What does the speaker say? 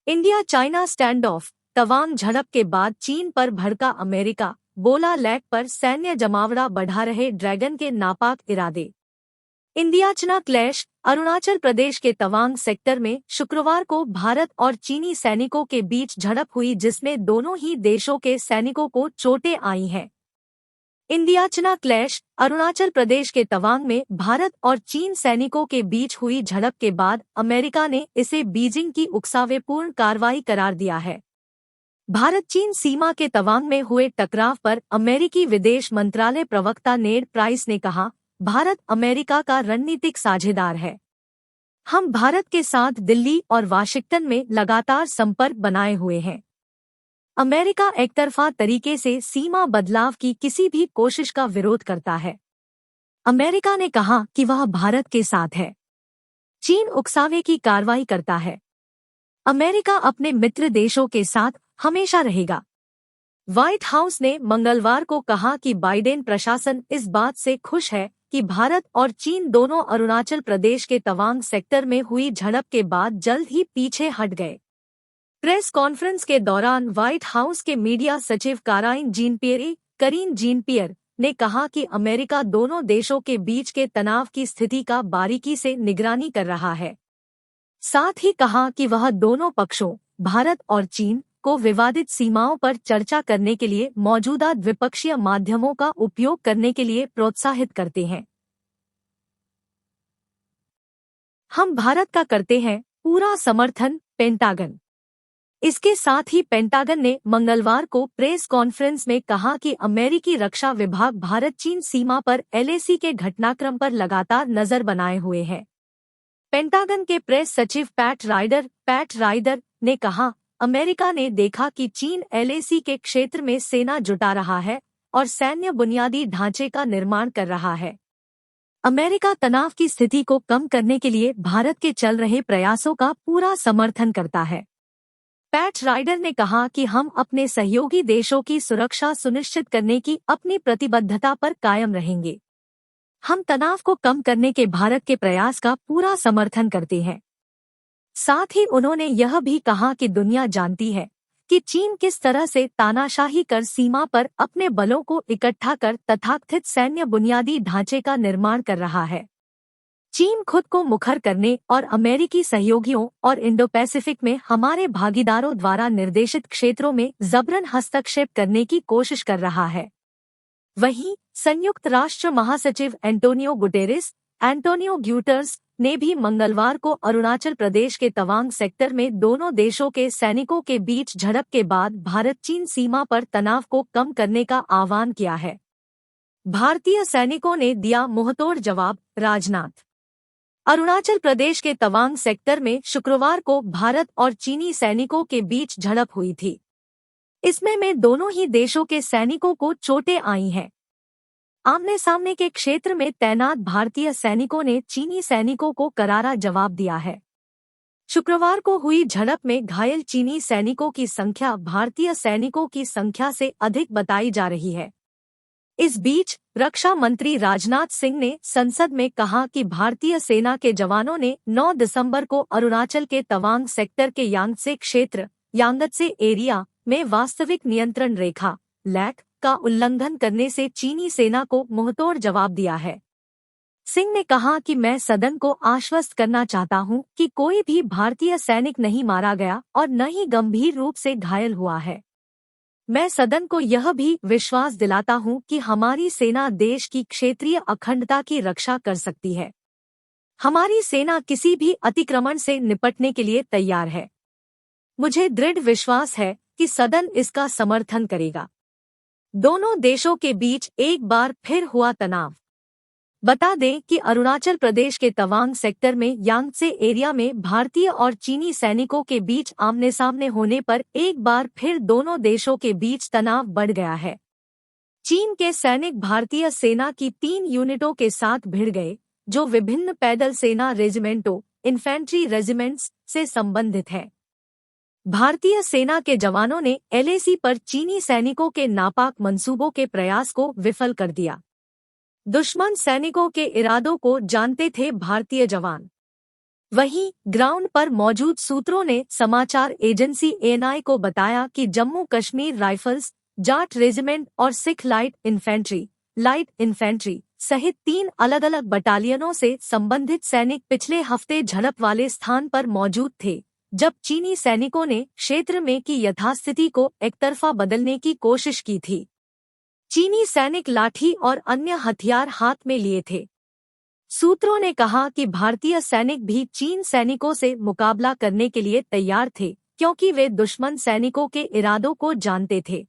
India China stand of. Tawang झड़प के बाद चीन पर भड़का अमेरिका, बोला लैक पर सैन्य जमावड़ा बढ़ा रहे ड्रैगन के नापाक इरादे। India China clash. Arunachal Pradesh के तवांग सेक्टर में शुक्रवार को भारत और चीनी सैनिकों के बीच झड़प हुई, जिसमें दोनों ही देशों के सैनिकों को चोटें आई हैं। India China clash. Arunachal Pradesh के तवांग में भारत और चीन सैनिकों के बीच हुई झड़प के बाद अमेरिका ने इसे बीजिंग की उकसावेपूर्ण कार्रवाई करार दिया है। भारत चीन सीमा के तवांग में हुए टकराव पर अमेरिकी विदेश मंत्रालय प्रवक्ता नेड प्राइस ने कहा, भारत अमेरिका का रणनीतिक साझेदार है। हम भारत के साथ दिल्ली और वाशिंगटन में लगातार संपर्क बनाए हुए हैं। अमेरिका एकतरफा तरीके से सीमा बदलाव की किसी भी कोशिश का विरोध करता है। अमेरिका ने कहा कि वह भारत के साथ है। चीन उकसावे की कार्रवाई करता है। अमेरिका अपने मित्र देशों के साथ हमेशा रहेगा। व्हाइट हाउस ने मंगलवार को कहा कि बाइडेन प्रशासन इस बात से खुश है कि भारत और चीन दोनों अरुणाचल प्रदेश के तवांग सेक्टर में हुई झड़प के बाद जल्द ही पीछे हट गए। प्रेस कॉन्फ्रेंस के दौरान व्हाइट हाउस के मीडिया सचिव करीन जीन पियर ने कहा कि अमेरिका दोनों देशों के बीच के तनाव की स्थिति का बारीकी से निगरानी कर रहा है। साथ ही कहा कि वह दोनों पक्षों, भारत और चीन, को विवादित सीमाओं पर चर्चा करने के लिए मौजूदा द्विपक्षीय माध्यमों का उपयोग करने के लिए प्रोत्साहित करते हैं। हम भारत का करते हैं पूरा समर्थन, पेंटागन। इसके साथ ही पेंटागन ने मंगलवार को प्रेस कॉन्फ्रेंस में कहा कि अमेरिकी रक्षा विभाग भारत चीन सीमा पर एलएसी के घटनाक्रम पर लगातार नजर बनाए हुए है। पेंटागन के प्रेस सचिव पैट राइडर ने कहा, अमेरिका ने देखा कि चीन एलएसी के क्षेत्र में सेना जुटा रहा है और सैन्य बुनियादी ढांचे का निर्माण कर रहा है। अमेरिका तनाव की स्थिति को कम करने के लिए भारत के चल रहे प्रयासों का पूरा समर्थन करता है। पैट राइडर ने कहा कि हम अपने सहयोगी देशों की सुरक्षा सुनिश्चित करने की अपनी प्रतिबद्धता पर कायम रहेंगे। हम तनाव को कम करने के भारत के प्रयास का पूरा समर्थन करते हैं। साथ ही उन्होंने यह भी कहा कि दुनिया जानती है कि चीन किस तरह से तानाशाही कर सीमा पर अपने बलों को इकट्ठा कर तथाकथित सैन्य बुनियादी ढांचे का निर्माण कर रहा है। चीन खुद को मुखर करने और अमेरिकी सहयोगियों और इंडो पैसिफिक में हमारे भागीदारों द्वारा निर्देशित क्षेत्रों में जबरन हस्तक्षेप करने की कोशिश कर रहा है। वहीं संयुक्त राष्ट्र महासचिव एंटोनियो गुटेरेस ने भी मंगलवार को अरुणाचल प्रदेश के तवांग सेक्टर में दोनों देशों के सैनिकों के बीच झड़प के बाद भारत चीन सीमा पर तनाव को कम करने का आह्वान किया है। भारतीय सैनिकों ने दिया मुंहतोड़ जवाब, राजनाथ। अरुणाचल प्रदेश के तवांग सेक्टर में शुक्रवार को भारत और चीनी सैनिकों के बीच झड़प हुई थी। इसमें दोनों ही देशों के सैनिकों को चोटें आई हैं। आमने सामने के क्षेत्र में तैनात भारतीय सैनिकों ने चीनी सैनिकों को करारा जवाब दिया है। शुक्रवार को हुई झड़प में घायल चीनी सैनिकों की संख्या भारतीय सैनिकों की संख्या से अधिक बताई जा रही है। इस बीच रक्षा मंत्री राजनाथ सिंह ने संसद में कहा कि भारतीय सेना के जवानों ने 9 दिसंबर को अरुणाचल के तवांग सेक्टर के यांगत्से एरिया में वास्तविक नियंत्रण रेखा लैक का उल्लंघन करने से चीनी सेना को मुंहतोड़ जवाब दिया है। सिंह ने कहा कि मैं सदन को आश्वस्त करना चाहता हूं कि कोई भी भारतीय सैनिक नहीं मारा गया और न ही गंभीर रूप से घायल हुआ है। मैं सदन को यह भी विश्वास दिलाता हूं कि हमारी सेना देश की क्षेत्रीय अखंडता की रक्षा कर सकती है। हमारी सेना किसी भी अतिक्रमण से निपटने के लिए तैयार है। मुझे दृढ़ विश्वास है कि सदन इसका समर्थन करेगा। दोनों देशों के बीच एक बार फिर हुआ तनाव। बता दें कि अरुणाचल प्रदेश के तवांग सेक्टर में यांगत्से एरिया में भारतीय और चीनी सैनिकों के बीच आमने सामने होने पर एक बार फिर दोनों देशों के बीच तनाव बढ़ गया है। चीन के सैनिक भारतीय सेना की 3 यूनिटों के साथ भिड़ गए, जो विभिन्न पैदल सेना रेजिमेंटों, इन्फेंट्री रेजिमेंट्स से संबंधित है। भारतीय सेना के जवानों ने एलएसी पर चीनी सैनिकों के नापाक मंसूबों के प्रयास को विफल कर दिया। दुश्मन सैनिकों के इरादों को जानते थे भारतीय जवान। वहीं ग्राउंड पर मौजूद सूत्रों ने समाचार एजेंसी एएनआई को बताया कि जम्मू कश्मीर राइफल्स, जाट रेजिमेंट और सिख लाइट इन्फेंट्री सहित 3 अलग-अलग बटालियनों से संबंधित सैनिक पिछले हफ्ते झड़प वाले स्थान पर मौजूद थे, जब चीनी सैनिकों ने क्षेत्र में की यथास्थिति को एकतरफा बदलने की कोशिश की थी। चीनी सैनिक लाठी और अन्य हथियार हाथ में लिए थे। सूत्रों ने कहा कि भारतीय सैनिक भी चीन सैनिकों से मुकाबला करने के लिए तैयार थे, क्योंकि वे दुश्मन सैनिकों के इरादों को जानते थे।